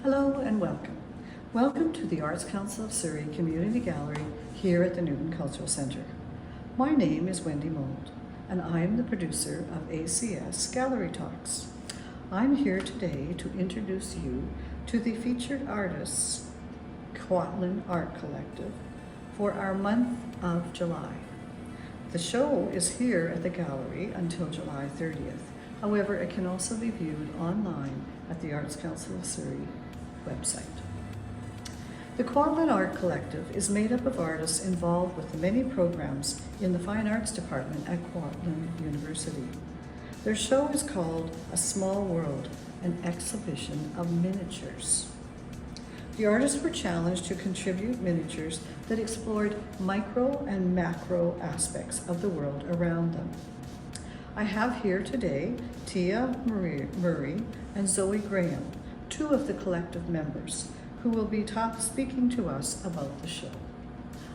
Hello and welcome. Welcome to the Arts Council of Surrey Community Gallery here at the Newton Cultural Centre. My name is Wendy Mould and I am the producer of ACS Gallery Talks. I'm here today to introduce you to the featured artists, KWANTLEN Art Collective, for our month of July. The show is here at the gallery until July 30th. However, it can also be viewed online at the Arts Council of Surrey website. The KWANTLEN Art Collective is made up of artists involved with the many programs in the Fine Arts Department at KWANTLEN University. Their show is called A Small World, an exhibition of miniatures. The artists were challenged to contribute miniatures that explored micro and macro aspects of the world around them. I have here today Tia Murray and Zoe Graham, two of the collective members, who will be speaking to us about the show.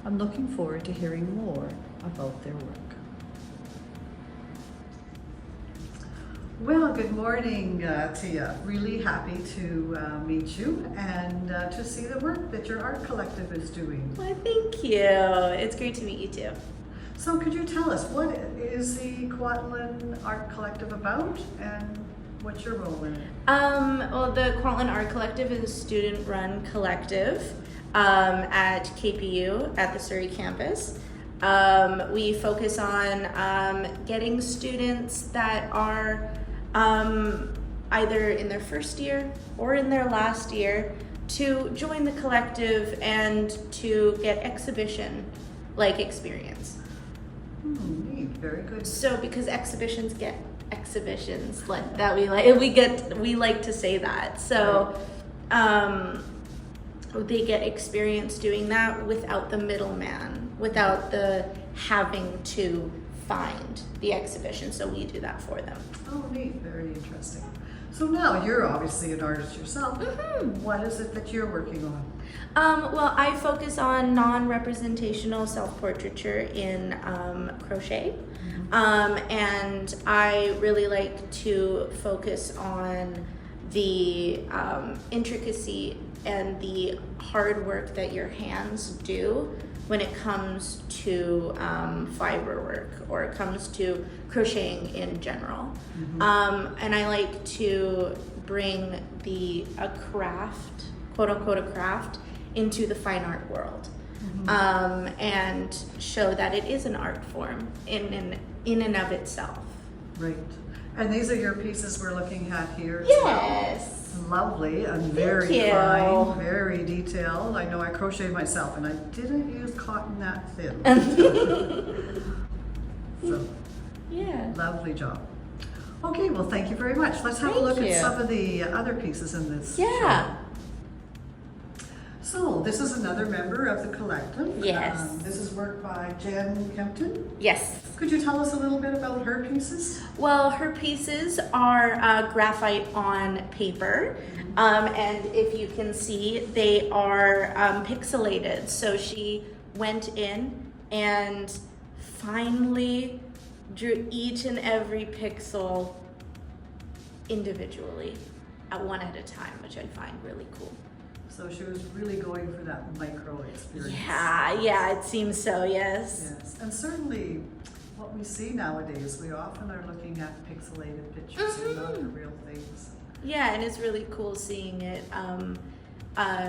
I'm looking forward to hearing more about their work. Well, good morning, Tia. Really happy to meet you and to see the work that your art collective is doing. Well, thank you. It's great to meet you too. So could you tell us, what is the KWANTLEN Art Collective about and what's your role in it? Well, the KWANTLEN Art Collective is a student-run collective at KPU at the Surrey campus. We focus on getting students that are either in their first year or in their last year to join the collective and to get exhibition-like experience. Neat. Very good. So because exhibitions get exhibitions like that, we like to say that. So they get experience doing that without the middleman, without the having to find the exhibition. So we do that for them. Oh, neat. Very interesting. So now you're obviously an artist yourself. Mm-hmm. What is it that you're working on? Well, I focus on non-representational self-portraiture in crochet. And I really like to focus on the intricacy and the hard work that your hands do when it comes to fiber work, or it comes to crocheting in general. And I like to bring a craft, quote unquote a craft, into the fine art world. And show that it is an art form in and of itself. Right. And these are your pieces we're looking at here as Yes. well. Lovely and very fine, very detailed. I know I crocheted myself and I didn't use cotton that thin. So, Yeah. lovely job. Okay, well thank you very much. Let's have a look at some of the other pieces in this show. So this is another member of the collective. Yes. This is work by Jen Kempton. Yes. Could you tell us a little bit about her pieces? Well, her pieces are graphite on paper, and if you can see, they are pixelated. So she went in and finally drew each and every pixel individually, one at a time, which I find really cool. So she was really going for that micro experience. Yeah, it seems so, yes. Yes, and certainly what we see nowadays, we often are looking at pixelated pictures and not the real things. Yeah, and it's really cool seeing it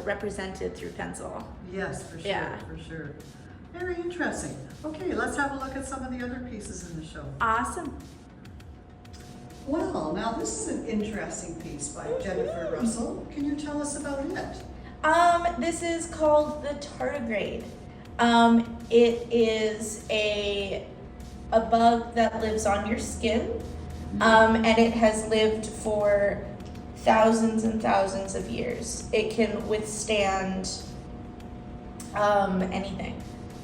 represented through pencil. Yes, for sure, Yeah. for sure. Very interesting. Okay, let's have a look at some of the other pieces in the show. Awesome. Well, now this is an interesting piece by Jennifer Russell. Can you tell us about it? This is called the tardigrade. It is a bug that lives on your skin, and it has lived for thousands and thousands of years. It can withstand anything,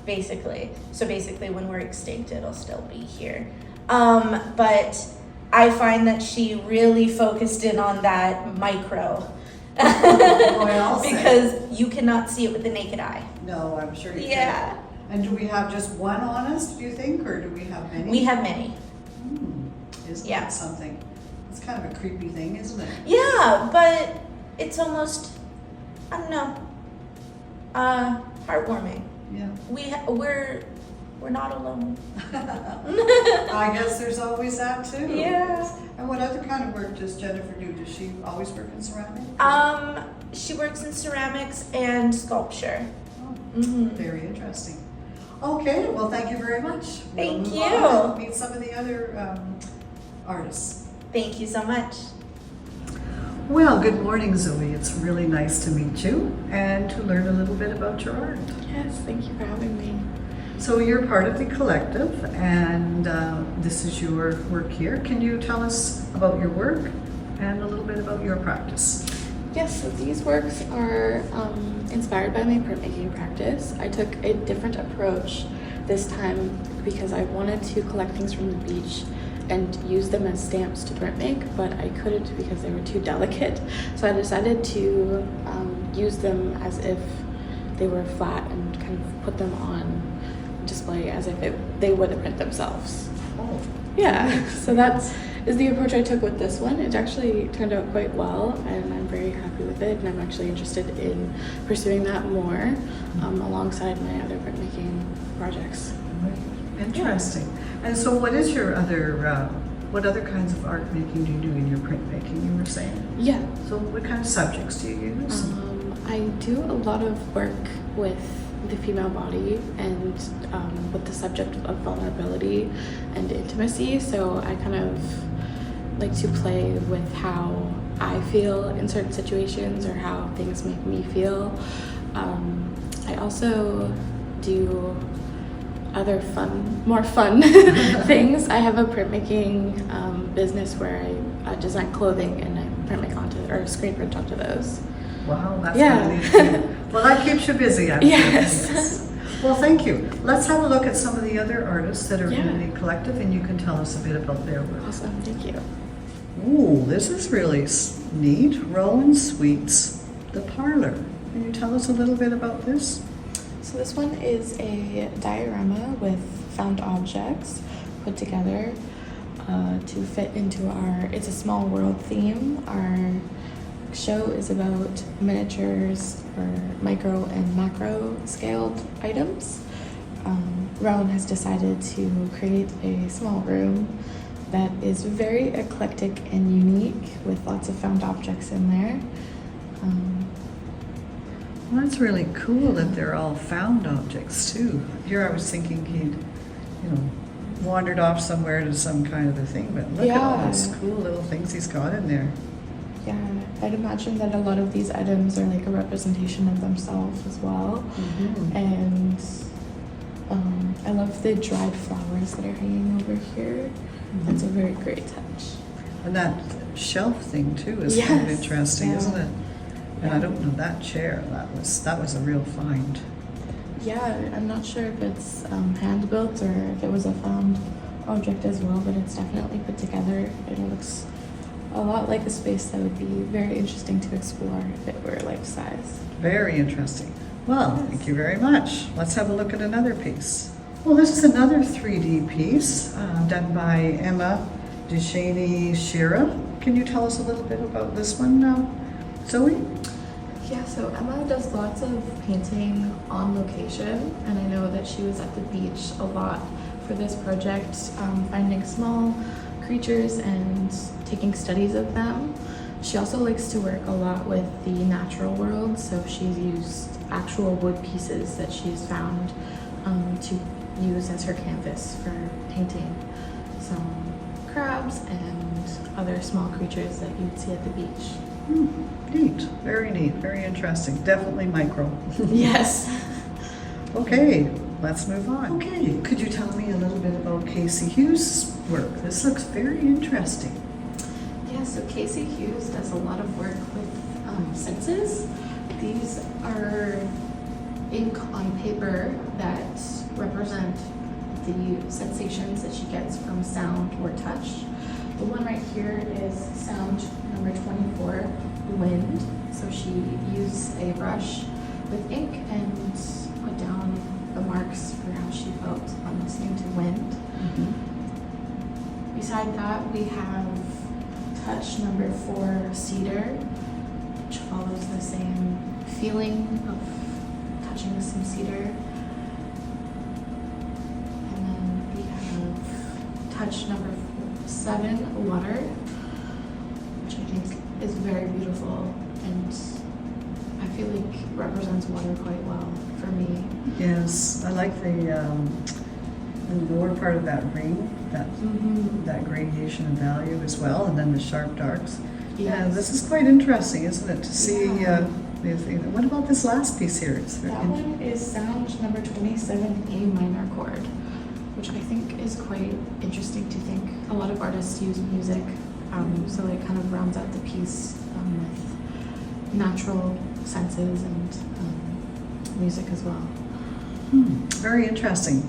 basically. So basically, when we're extinct, it'll still be here. But I find that she really focused in on that micro. Because you cannot see it with the naked eye. No, I'm sure you Yeah. can. And do we have just one on us, do you think, or do we have many? We have many. Isn't Yeah. that something? It's kind of a creepy thing, isn't it? Yeah, but it's almost I don't know. Heartwarming. Yeah. We're not alone. I guess there's always that too. Yeah. And what other kind of work does Jennifer do? Does she always work in ceramics? She works in ceramics and sculpture. Oh, very interesting. Okay, well, thank you very much. Thank move you. on and meet some of the other artists. Thank you so much. Well, good morning, Zoe. It's really nice to meet you and to learn a little bit about your art. Yes, thank you for having me. So you're part of the collective, and this is your work here. Can you tell us about your work and a little bit about your practice? Yes, so these works are inspired by my printmaking practice. I took a different approach this time because I wanted to collect things from the beach and use them as stamps to print make, but I couldn't because they were too delicate. So I decided to use them as if they were flat and kind of put them on display as if they were the print themselves. Oh, Yeah, so that is the approach I took with this one. It actually turned out quite well, and I'm very happy with it, and I'm actually interested in pursuing that more alongside my other printmaking projects. interesting. And so what is your other, what other kinds of art making do you do in your printmaking, you were saying? Yeah, So what kind of subjects do you use? I do a lot of work with the female body and with the subject of vulnerability and intimacy, so I kind of like to play with how I feel in certain situations or how things make me feel. I also do other more fun things. I have a printmaking business where I design clothing and I printmake onto or screen print onto those. Wow, that's Yeah. really neat. Well, that keeps you busy, I'm sure. Yes. Well, thank you. Let's have a look at some of the other artists that are Yeah. in the collective, and you can tell us a bit about their work. Awesome, thank you. Ooh, this is really neat. Rowan Sweets, The Parlor. Can you tell us a little bit about this? So this one is a diorama with found objects put together to fit into it's a small world theme. Our show is about miniatures or micro and macro scaled items. Rowan has decided to create a small room that is very eclectic and unique with lots of found objects in there. Well, that's really cool that they're all found objects too. Here I was thinking he'd, wandered off somewhere to some kind of a thing, but look at all Yeah. those cool little things he's got in there. Yeah, I'd imagine that a lot of these items are like a representation of themselves as well. And I love the dried flowers that are hanging over here. That's a very great touch. And that shelf thing too is kind of Yes, interesting, yeah. isn't it? And I don't know, that chair, that was a real find. Yeah, I'm not sure if it's hand built or if it was a found object as well, but it's definitely put together and it looks a lot like a space that would be very interesting to explore if it were life size. Very interesting. Well, thank you very much. Let's have a look at another piece. Well, this is another 3D piece done by Emma Duchesne-Shira. Can you tell us a little bit about this one now, Zoe? Yeah, so Emma does lots of painting on location, and I know that she was at the beach a lot for this project, finding small creatures and taking studies of them. She also likes to work a lot with the natural world, so she's used actual wood pieces that she's found to use as her canvas for painting some crabs and other small creatures that you'd see at the beach. Neat, very interesting. Definitely micro. Yes. Okay, let's move on. Okay, could you tell me a little bit about Casey Hughes' work? This looks very interesting. Yeah, so Casey Hughes does a lot of work with senses. These are ink on paper that represent the sensations that she gets from sound or touch. The one right here is sound number 24, wind. So she used a brush with ink and put down the marks for how she felt on listening to wind. Beside that, we have touch number 4, cedar, which follows the same feeling of touching some cedar. And then we have touch number 7, water, which I think is very beautiful and I feel like represents water quite well for me. Yes, I like the lower part of that ring, that gradation of value as well, and then the sharp darks. Yeah, Yes. this is quite interesting, isn't it, to see Yeah. what about this last piece here? It's very That one is sound number 27, A minor chord, which I think is quite interesting to think. A lot of artists use music, so it kind of rounds out the piece with natural senses and music as well. Very interesting.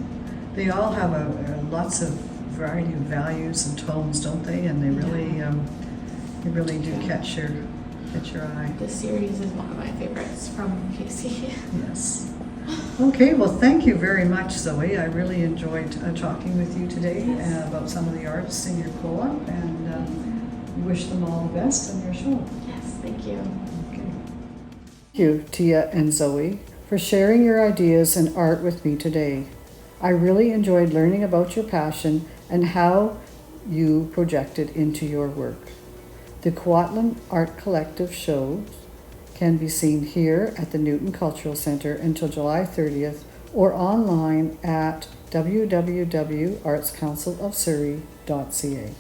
They all have lots of variety of values and tones, don't they? And they really do catch your eye. This series is one of my favorites from Casey. Yes. Okay, well, thank you very much, Zoe. I really enjoyed talking with you today about some of the artists in your co-op, and wish them all the best in your show. Yes, thank you. Okay. Thank you, Tia and Zoe, for sharing your ideas and art with me today. I really enjoyed learning about your passion and how you project it into your work. The KWANTLEN Art Collective shows can be seen here at the Newton Cultural Center until July 30th or online at www.artscouncilofsurrey.ca.